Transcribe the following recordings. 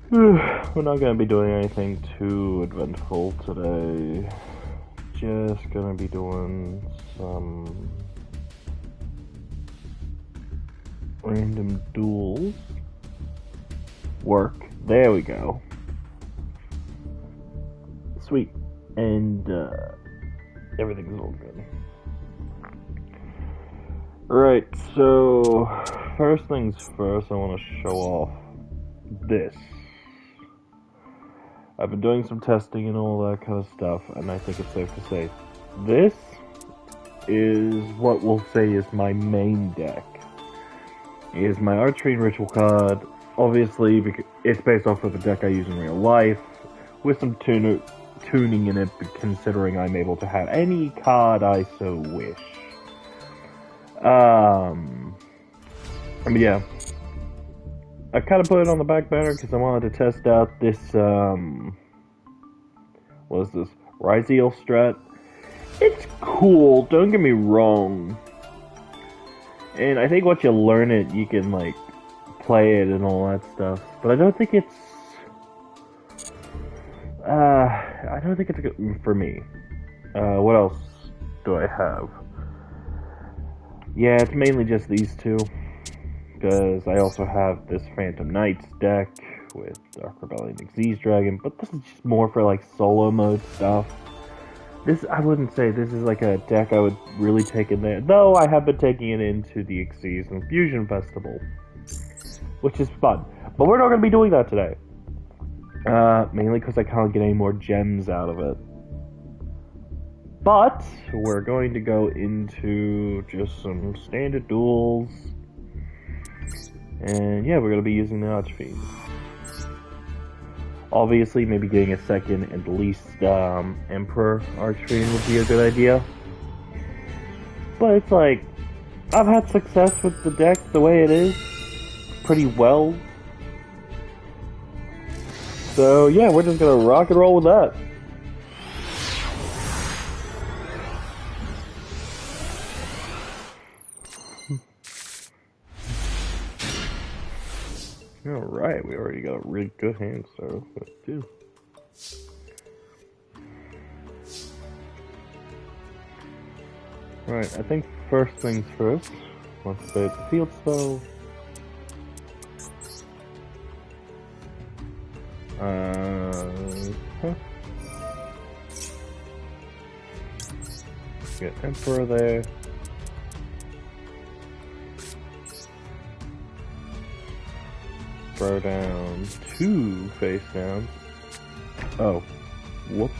We're not gonna be doing anything too eventful today. Just gonna be doing some random duels. Work. There we go. Sweet. And everything's all good. Right, so first things first, I want to show off this. I've been doing some testing and all that kind of stuff, and I think it's safe to say this is what we'll say is my main deck. It is my Archery and Ritual card. Obviously, it's based off of a deck I use in real life, with some tuning in it, considering I'm able to have any card I so wish. I mean, yeah. I kind of put it on the back burner because I wanted to test out this, what is this? Ryzeal strat. It's cool, don't get me wrong. And I think once you learn it, you can, like, play it and all that stuff. But I don't think it's, good for me. What else do I have? Yeah, it's mainly just these two. Because I also have this Phantom Knights deck with Dark Rebellion Xyz Dragon, but this is just more for like solo mode stuff. I wouldn't say this is like a deck I would really take in there, though I have been taking it into the Xyz and Fusion Festival, which is fun. But we're not going to be doing that today. Mainly because I can't get any more gems out of it. But we're going to go into just some standard duels. And yeah, we're going to be using the Archfiend. Obviously, maybe getting a second and least Emperor Archfiend would be a good idea. But it's like, I've had success with the deck the way it is pretty well. So yeah, we're just going to rock and roll with that. Alright, we already got a really good hand, so let's do. Right, I think first things first, let's play the field spell. Get Emperor there. Throw down 2 face downs. Oh, whoops.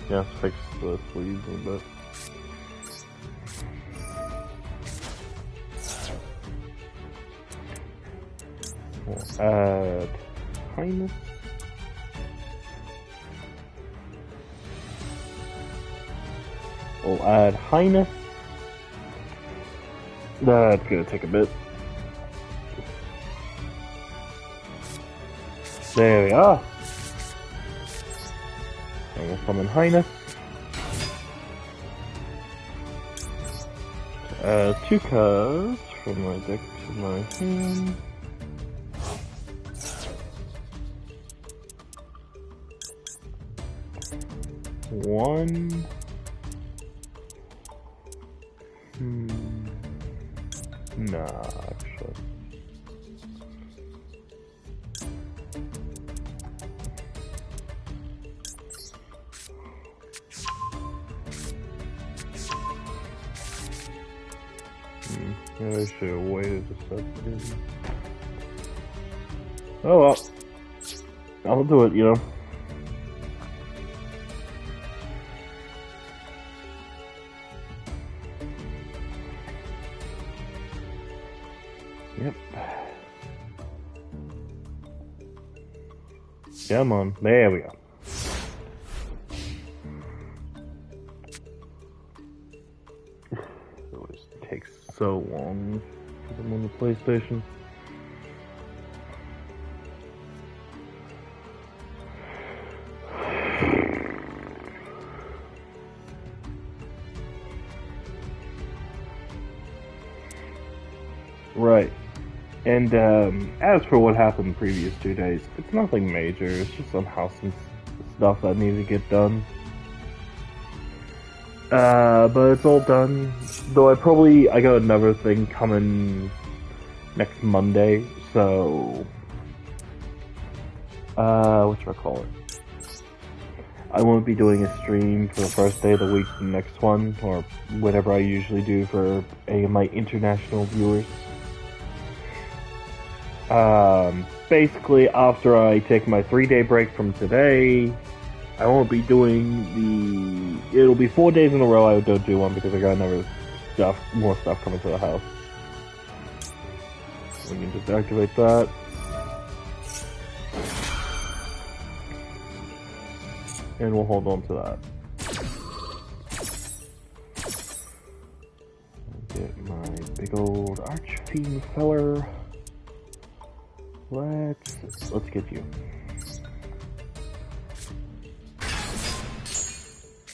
Yeah, fix the sleeves a bit. We'll add Highness. We'll add Highness. That's gonna take a bit. There we are. And we'll summon Highness. 2 cards from my deck to my hand. One. Nah, actually. I should have waited to set it in. Oh well. I'll do it, you know. Yep. Come on. There we go. It always takes so long to put them on the PlayStation. Right. And as for what happened the previous 2 days, it's nothing major. It's just some house and stuff that needed to get done. But it's all done. Though I got another thing coming next Monday, so whatchamacallit? I won't be doing a stream for the first day of the week, the next one, or whatever I usually do for any of my international viewers. Basically, after I take my 3-day break from today, I won't be doing it'll be 4 days in a row I don't do one because I got more stuff coming to the house. We can just activate that. And we'll hold on to that. Get my big old Archfiend feller. Let's get you.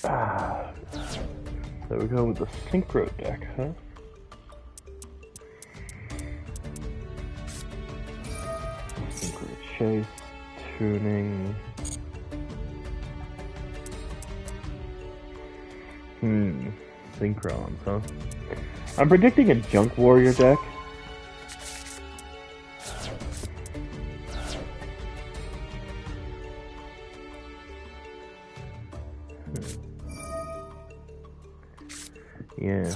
There we go with the Synchro deck, huh? Synchro Chase, tuning. Synchrons, huh? I'm predicting a Junk Warrior deck. Yeah.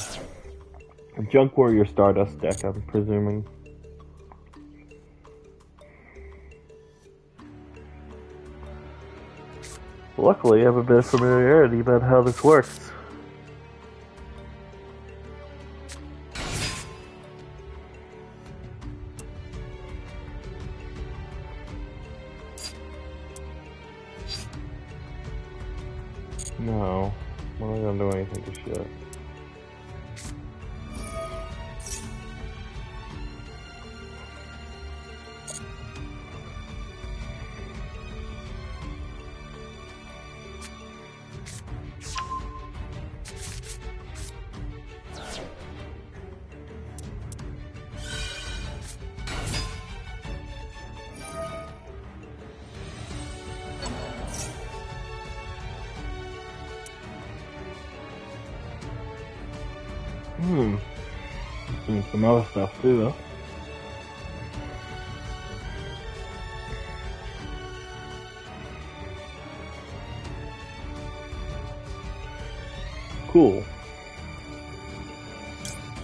A Junk Warrior Stardust deck, I'm presuming. Luckily, I have a bit of familiarity about how this works. No, we're not gonna do anything just yet. Doing some other stuff too, though. Cool.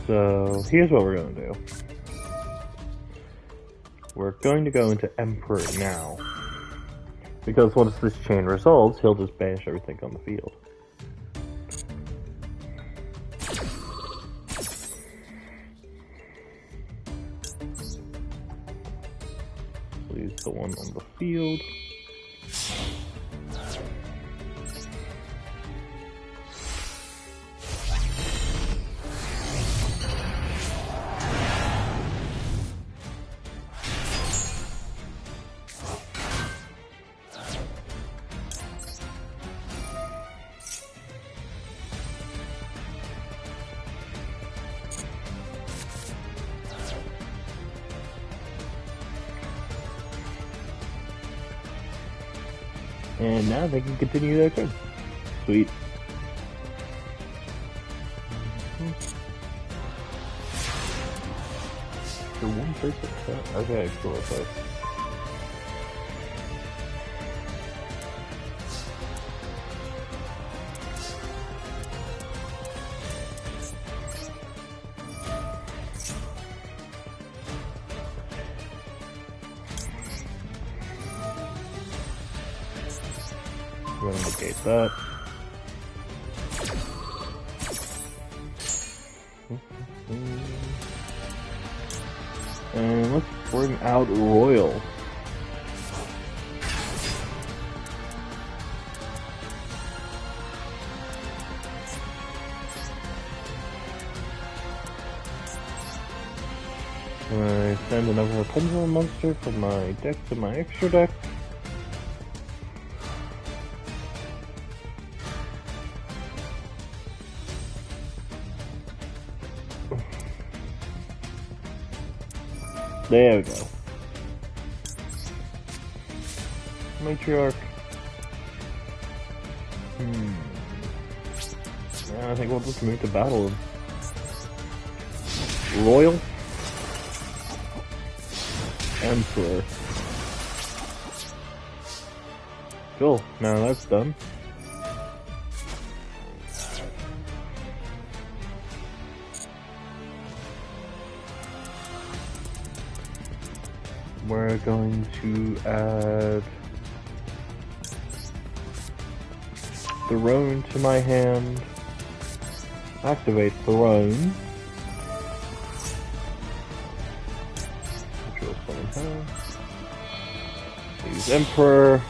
So, here's what we're gonna do. We're going to go into Emperor now. Because once this chain resolves, he'll just banish everything on the field. Use the one on the field. And now they can continue their turn. Sweet. The one person. Okay, cool. Okay. We're gonna negate that. And let's bring out Royal. I send another Pendulum monster from my deck to my extra deck. There we go. Matriarch. Yeah, I think we'll just move to battle. Royal. Emperor. Cool, now that's done. We're going to add Throne to my hand. Activate Throne. Control summon her. Use Emperor.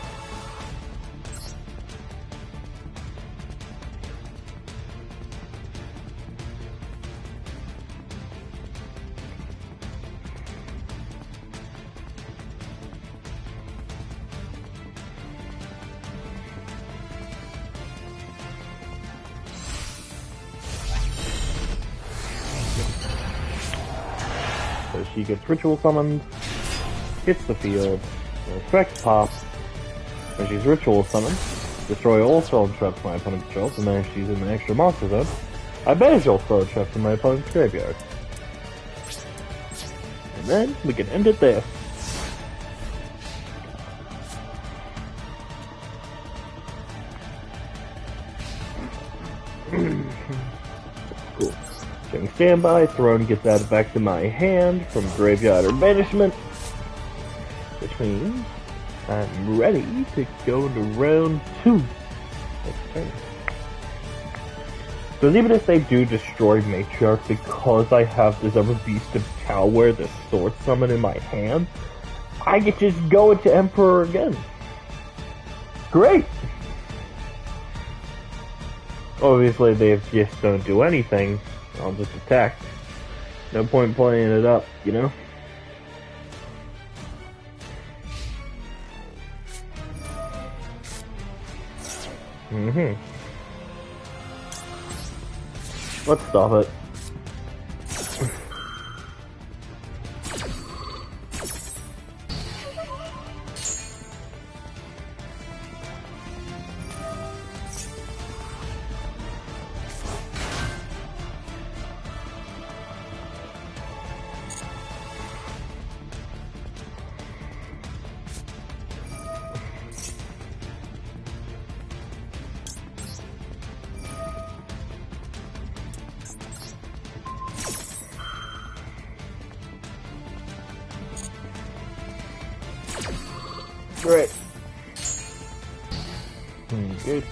So she gets ritual summoned, hits the field, effect pops. When she's ritual summoned, destroy all spell traps my opponent controls, and then if she's in the extra monster zone, I banish all spell traps in my opponent's graveyard. And then we can end it there. Cool. During standby, Throne gets added back to my hand from graveyard or banishment, which means I'm ready to go to round 2. Next turn. So even if they do destroy Matriarch because I have this other Beast of Tower, the Sword Summon in my hand, I get to just go into Emperor again. Great! Obviously, they just don't do anything. I'll just attack. No point playing it up, you know? Let's stop it. Great. Good.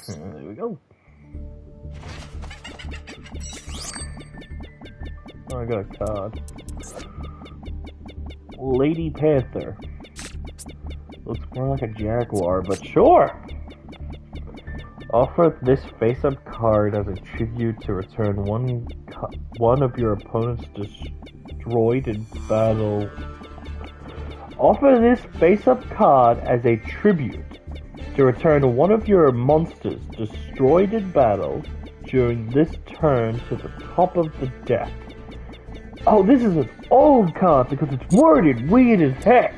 There we go. Oh, I got a card. Lady Panther. Looks more like a jaguar, but sure! Offer this face-up card as a tribute to return one of your opponent's destroyed in battle. Offer this face-up card as a tribute to return one of your monsters destroyed in battle during this turn to the top of the deck. Oh, this is an old card because it's worded weird as heck!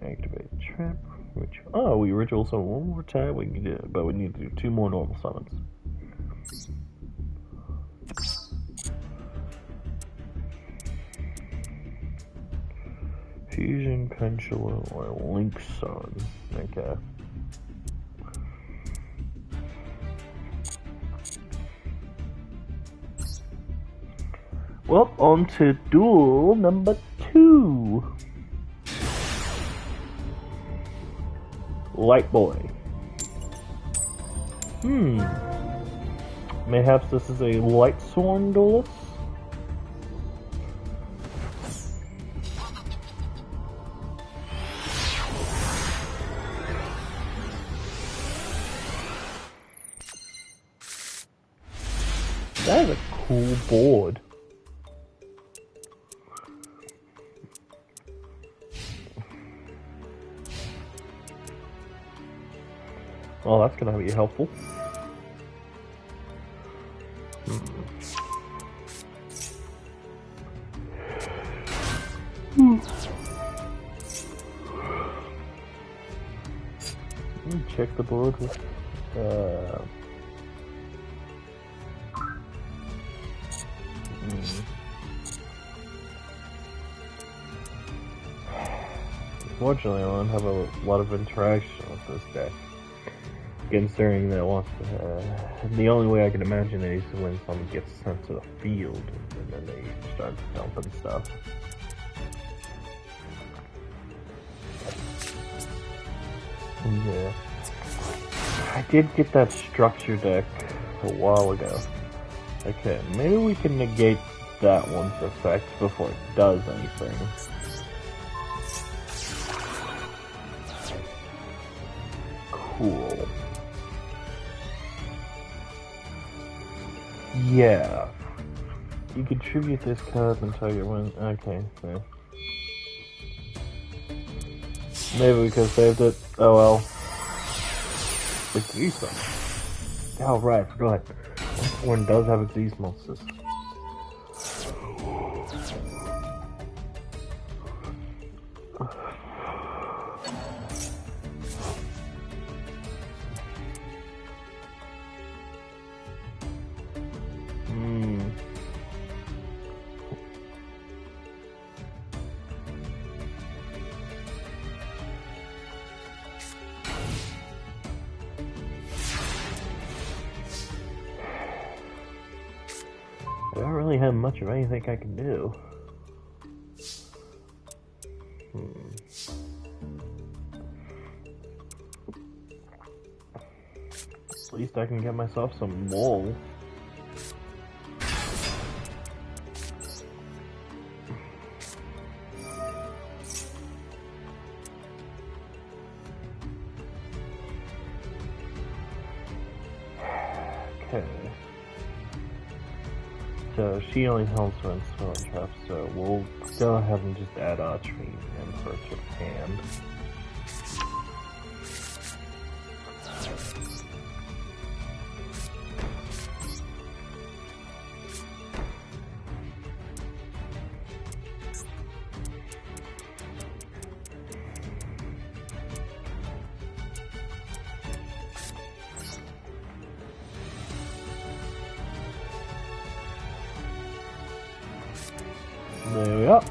Activate trap, which we ritual summon one more time. We can do it, but we need to do 2 more normal summons. Fusion, Pendulum, or Link Sun. Okay. Well, on to duel number 2. Light Boy. Mayhaps this is a Light Sworn duelist? That is a cool board. Well, that's gonna be helpful. Let me check the board with Unfortunately, I won't have a lot of interaction with this deck. Considering that the only way I can imagine it is when someone gets sent to the field and then they start dumping stuff. Yeah. I did get that structure deck a while ago. Okay, maybe we can negate that one's effect before it does anything. Cool. Yeah. You contribute this card until you win. Okay, so. Maybe we could have saved it. Oh well. Exeus. Oh right, I forgot. One does have Exeus monsters. I don't really have much of anything I can do. At least I can get myself some wool. Okay. So she only helps when spelling traps, so we'll go ahead and just add Archery in for her hand. There we are.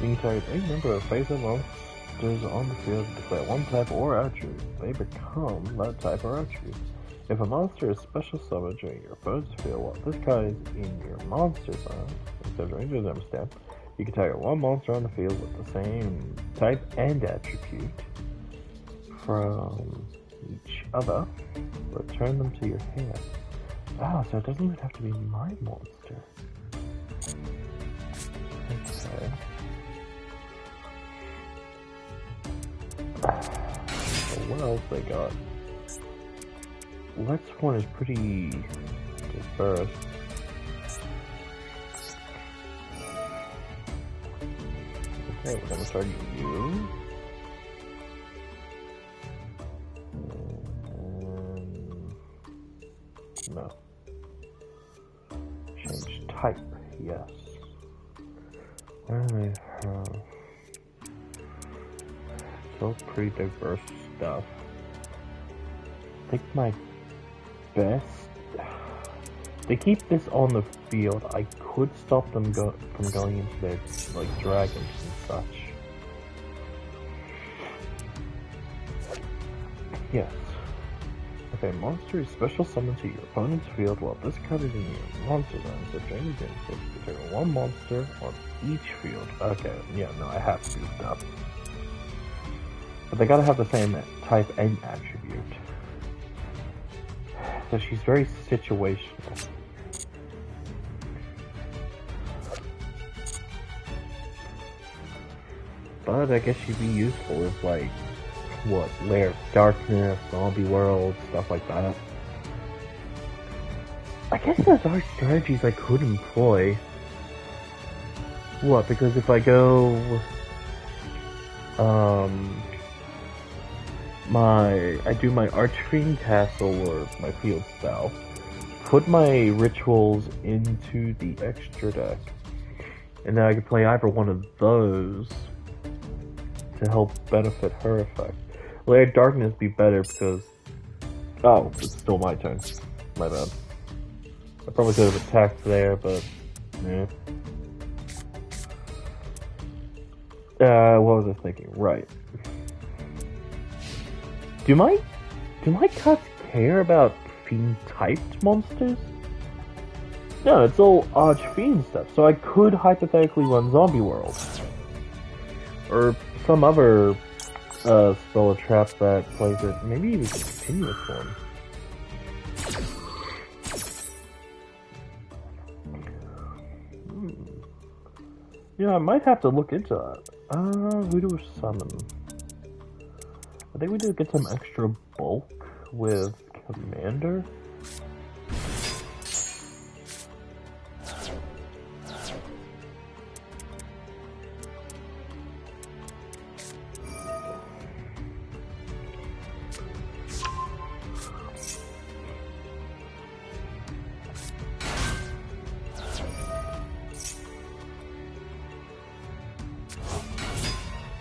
You can target any number of face-up monsters on the field to declare one type or attribute. They become that type or attribute. If a monster is special summoned during your opponent's field while this card is in your monster zone, instead of Ranger Stamp, you can target one monster on the field with the same type and attribute from each other. Return them to your hand. Oh, so it doesn't even have to be my monster. Okay. So what else they got? Let's one is pretty diverse. Okay, we're gonna start you. No. Change type, yes. Where are they from? So pretty diverse stuff. I think my best. They keep this on the field. I could stop them from going into their like dragons and such. Yes. Okay, monster is special summoned to your opponent's field while this card is in your monster zone. So during the game stage, you can target one monster on each field. Okay, yeah, no, I have goofed up. But they gotta have the same type and attribute. So she's very situational. but I guess she'd be useful as, like, what, Lair of Darkness, Zombie World, stuff like that. I guess those are strategies I could employ. What, because if I go... I do my Archfiend Castle or my Field Spell, put my rituals into the extra deck, and then I could play either one of those to help benefit her effect. Lair of Darkness be better because... Oh, it's still my turn. My bad. I probably could have attacked there, but... yeah. What was I thinking? Right. Do my cards care about fiend-typed monsters? No, it's all Archfiend stuff, so I could hypothetically run Zombie World. Or some other spell or trap that plays it, maybe even continuous one. Yeah, I might have to look into that. We do a summon. I think we do get some extra bulk with Commander.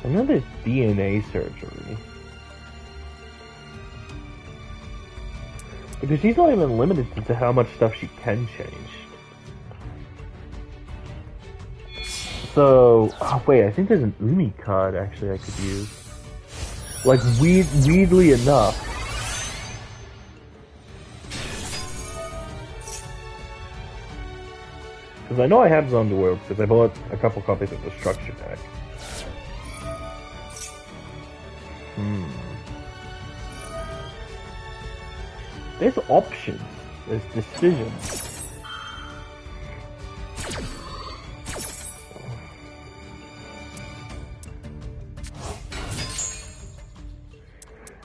I know there's DNA surgery. Because she's not even limited to how much stuff she can change. So, oh wait, I think there's an Umi card actually I could use. Like, weirdly enough. Because I know I have Zombie World because I bought a couple copies of the structure deck. There's options. There's decisions.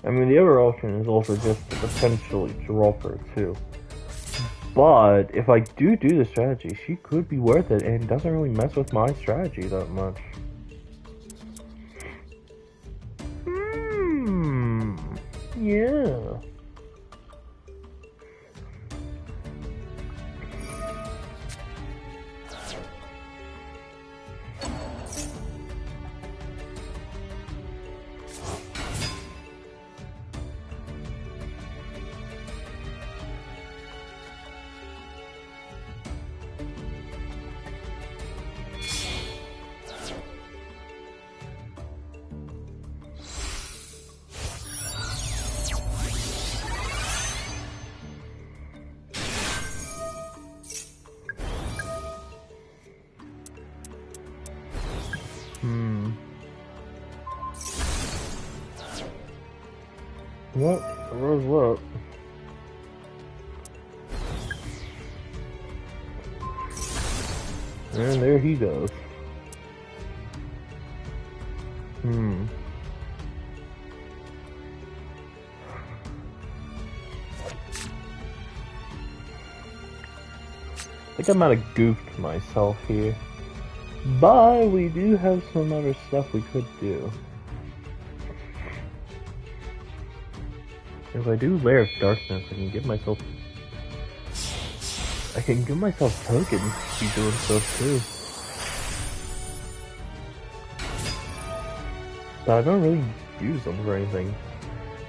I mean, the other option is also just to potentially drop her too. But if I do the strategy, she could be worth it and doesn't really mess with my strategy that much. Yeah. What? Where's what? And there he goes. I think I might have goofed myself here. But we do have some other stuff we could do. If I do Lair of Darkness, I can give myself tokens to be doing stuff too. But I don't really use them for anything.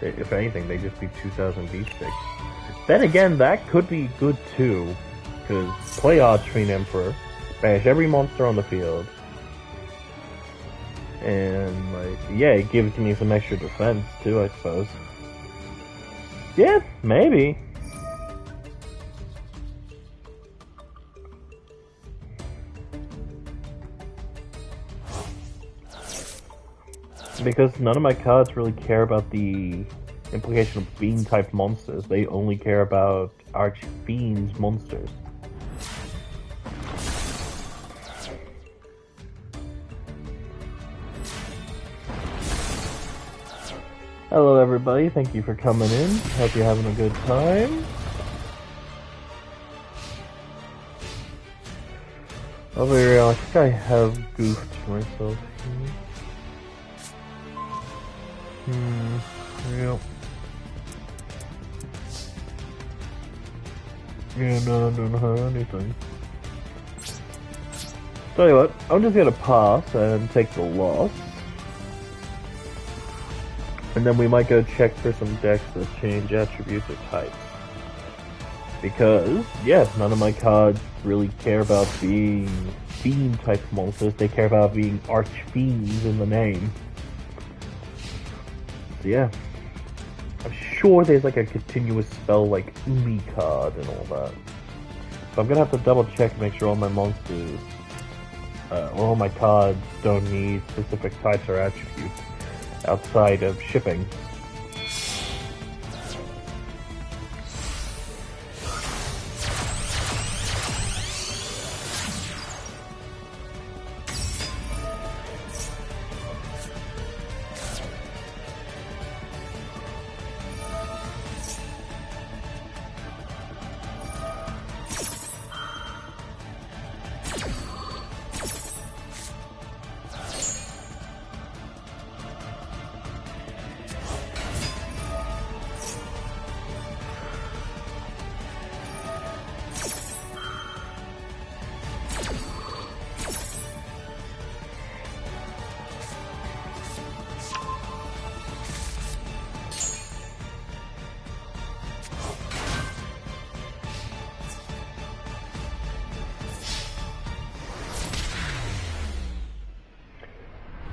If anything, they just be 2000 beat sticks. Then again, that could be good too. Because play Archfiend Emperor, banish every monster on the field. And, like, yeah, it gives me some extra defense too, I suppose. Yeah, maybe. Because none of my cards really care about the implication of fiend-type monsters. They only care about Archfiend's monsters. Hello everybody, thank you for coming in. Hope you're having a good time. I'll be real, I think I have goofed myself here. Yep. Yeah, no, I don't have anything. Tell you what, I'm just gonna pass and take the loss. And then we might go check for some decks that change attributes or types. Because, yeah, none of my cards really care about being fiend type monsters, they care about being archfiends in the name. So yeah. I'm sure there's like a continuous spell like Umi card and all that. So I'm gonna have to double check and make sure all my monsters, all my cards don't need specific types or attributes outside of shipping.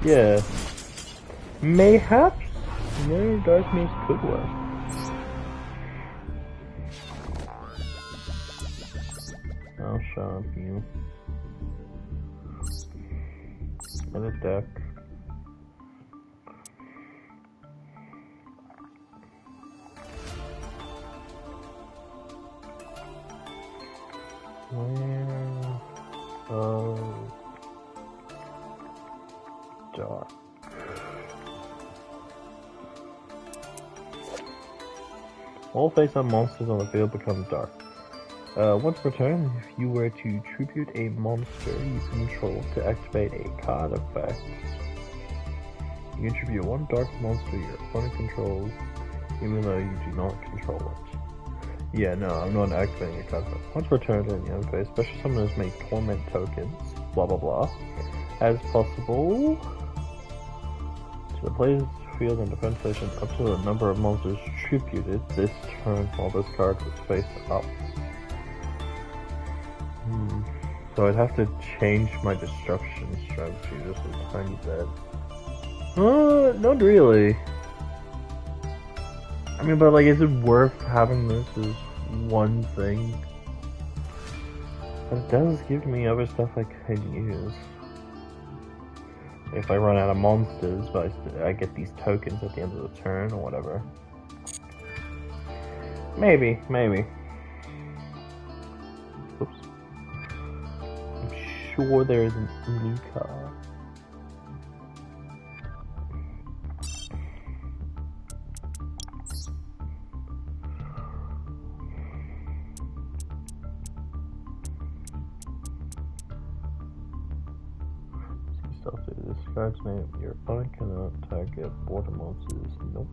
Yeah. Mayhaps? No, Dark Maze could work. I'll shop you. And a deck. Where? Oh. Dark. All face-up monsters on the field become dark. Once per turn, if you were to tribute a monster you control to activate a card effect, you can tribute one dark monster your opponent controls, even though you do not control it. Yeah, no, I'm not activating a card effect. Once per turn during the end phase, special summoners may torment tokens, blah blah blah, as possible to the player's field and defense station up to the number of monsters tributed this turn while this card was face up. So I'd have to change my destruction strategy just a tiny bit. Not really. I mean, but like, is it worth having this as one thing? But it does give me other stuff I can use. If I run out of monsters, but I get these tokens at the end of the turn or whatever. Maybe. Oops. I'm sure there is an Uni card. This card's name. Your opponent cannot target border monsters. Nope.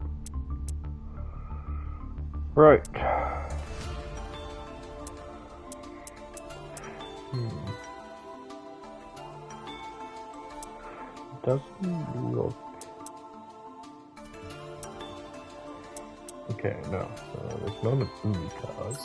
Right. Doesn't look. Okay, no. There's not an Umi card.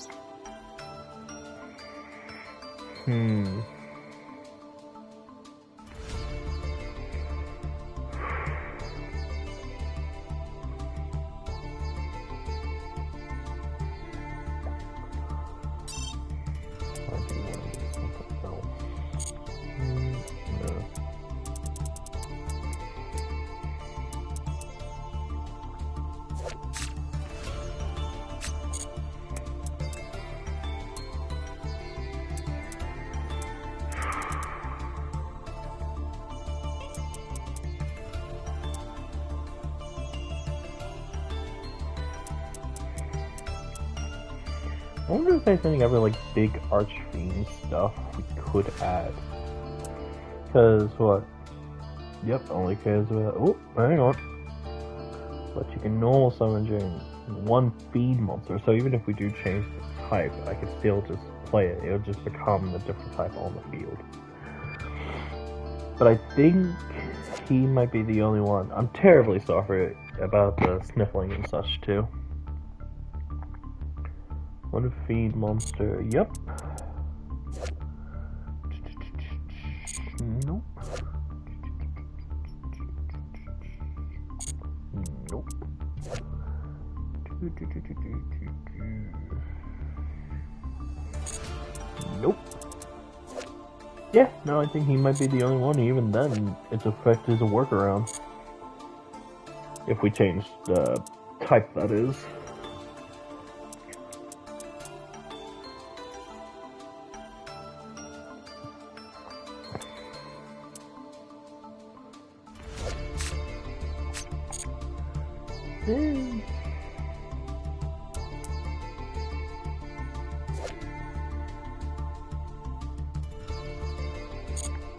I wonder if there's any other like big Archfiend stuff we could add. Cause what? Yep, only cares about. Oh, hang on. But you can normal summon during one feed monster. So even if we do change the type, I could still just play it. It'll just become a different type on the field. But I think he might be the only one. I'm terribly sorry about the sniffling and such too. One feed monster. Yep. Nope. Nope. Nope. Yeah, no, I think he might be the only one. Even then, its effect is a workaround. If we change the type, that is.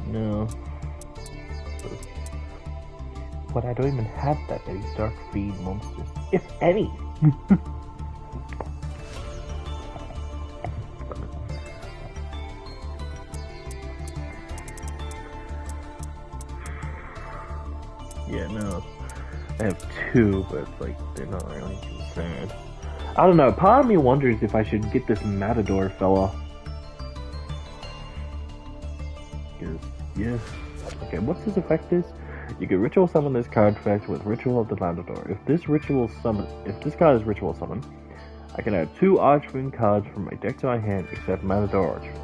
No. But I don't even have that many dark feed monsters, if any. Yeah, no. I have two, but like they're not really concerned. I don't know. Part of me wonders if I should get this Matador fella. Yeah. Okay, what's his effect is? You can ritual summon this card effect with Ritual of the Matador. If this card is ritual summoned, I can add 2 Archfiend cards from my deck to my hand except Matador Archfiend.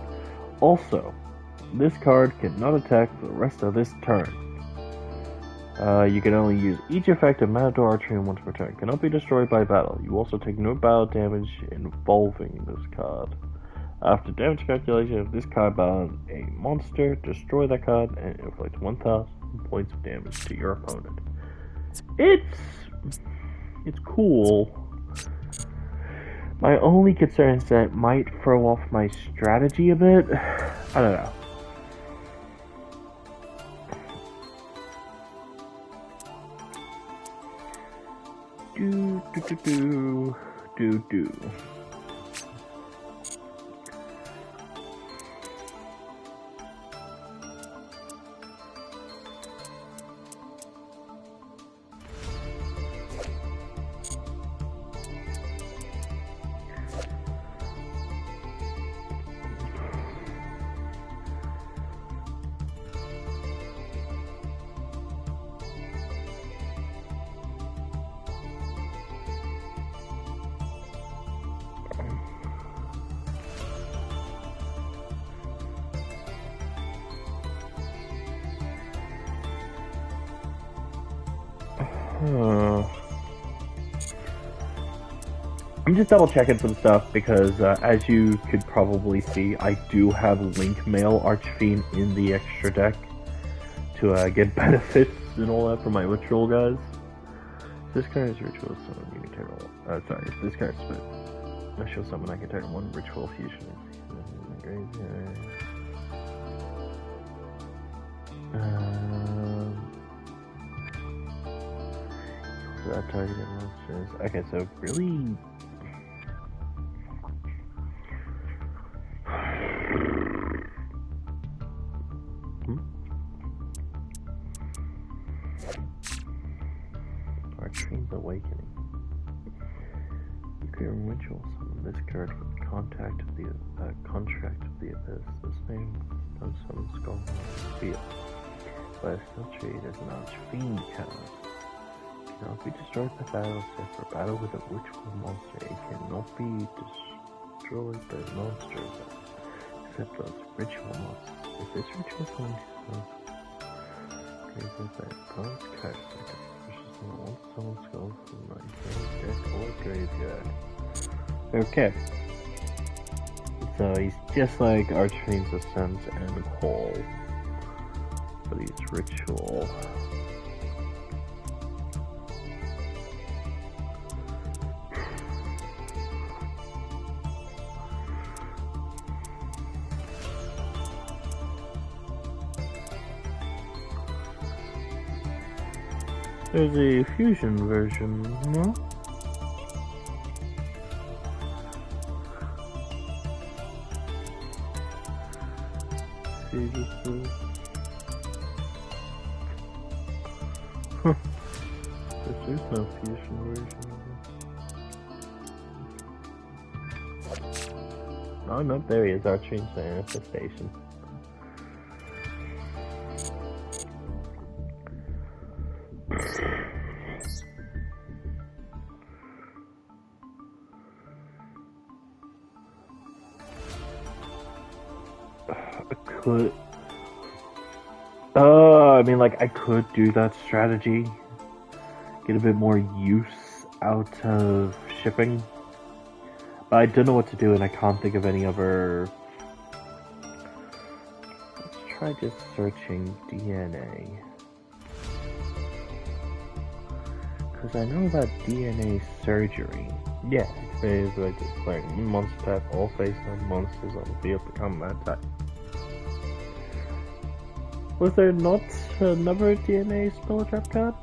Also, this card cannot attack for the rest of this turn. You can only use each effect of Matador Archfiend once per turn. Cannot be destroyed by battle. You also take no battle damage involving this card. After damage calculation, if this card battles a monster, destroy that card and inflict 1,000 points of damage to your opponent. It's cool. My only concern is that it might throw off my strategy a bit. I don't know. Do. I'm just double checking some stuff because as you could probably see, I do have Link Mail Archfiend in the extra deck to get benefits and all that for my ritual guys. If this card is ritual summon, you can turn sorry, if this card is split ritual summon, I can turn 1 ritual fusion. That targeted monsters. Okay, so really. Archfiend's Awakening. You can ritual summon this card with Contract of the Abyss. This name does summon Skull Field, but it's still treated as an Archfiend card. It cannot be destroyed by battle, except for battle with a ritual monster. It cannot be destroyed by monsters, except those ritual monsters. If this ritual summon created by opponent's card, once someone's goes from my deck or graveyard. Okay. So he's just like Archfiend's Ascent and Call, but he's ritual. There's a fusion version, no? See, this is... Huh. There is no fusion version of it. Oh no, there he is, our change manifestation. I mean, like, I could do that strategy. Get a bit more use out of shipping. But I don't know what to do, and I can't think of any other... Let's try just searching DNA. Because I know about DNA surgery. Yeah, phase like declaring monster type, all face-on monsters on the field become that type. Was there not another DNA spell trap card?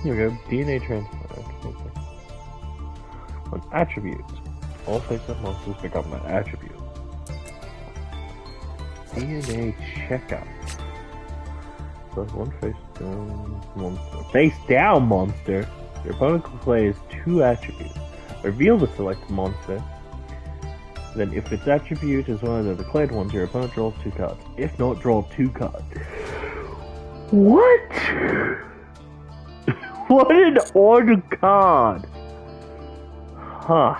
Here we go, DNA transfer. An attribute. All face-up monsters become that attribute. DNA checkout. So one face-down monster. Face-down monster? Your opponent plays 2 attributes. Reveal the selected monster. Then if its attribute is one of the declared ones, your opponent draws 2 cards. If not, draw 2 cards. What? What an order card! Huh.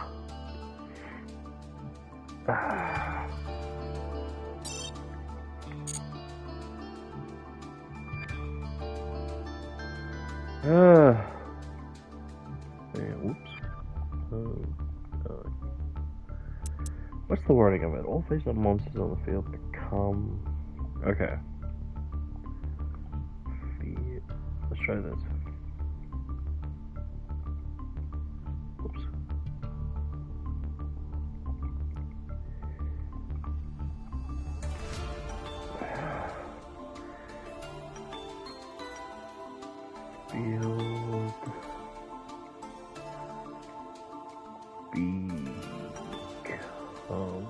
Oops. What's the wording of it? All face-up monsters on the field become... Okay. Let's try this. Oops. Field. Become.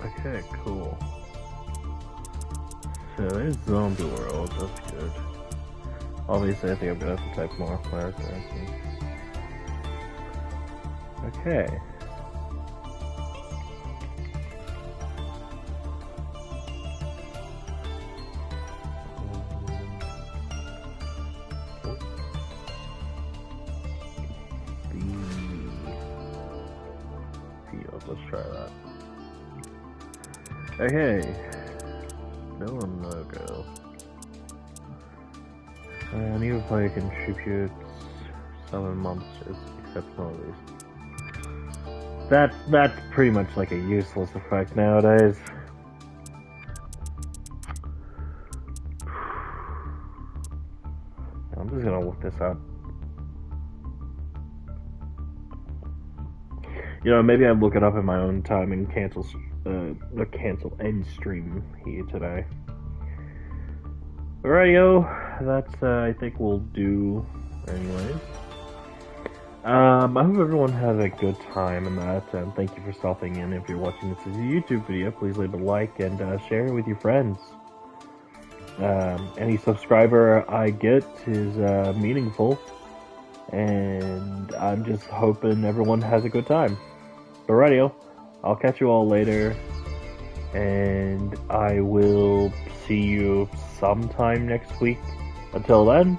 Okay, cool. So there's Zombie World, that's good. Obviously I think I'm gonna have to type more characters. Okay. Let's try that. Okay. Villain logo. Neither player contributes summon monsters except one of these. That's pretty much like a useless effect nowadays. I'm just gonna look this up. You know, maybe I'd look it up in my own time and cancel end stream here today. Alrighty-o, that's, I think we'll do anyways. I hope everyone has a good time in that, and thank you for stopping in. If you're watching this as a YouTube video, please leave a like and share it with your friends. Any subscriber I get is meaningful, and I'm just hoping everyone has a good time. Alrighty-o, I'll catch you all later, and I will see you sometime next week. Until then,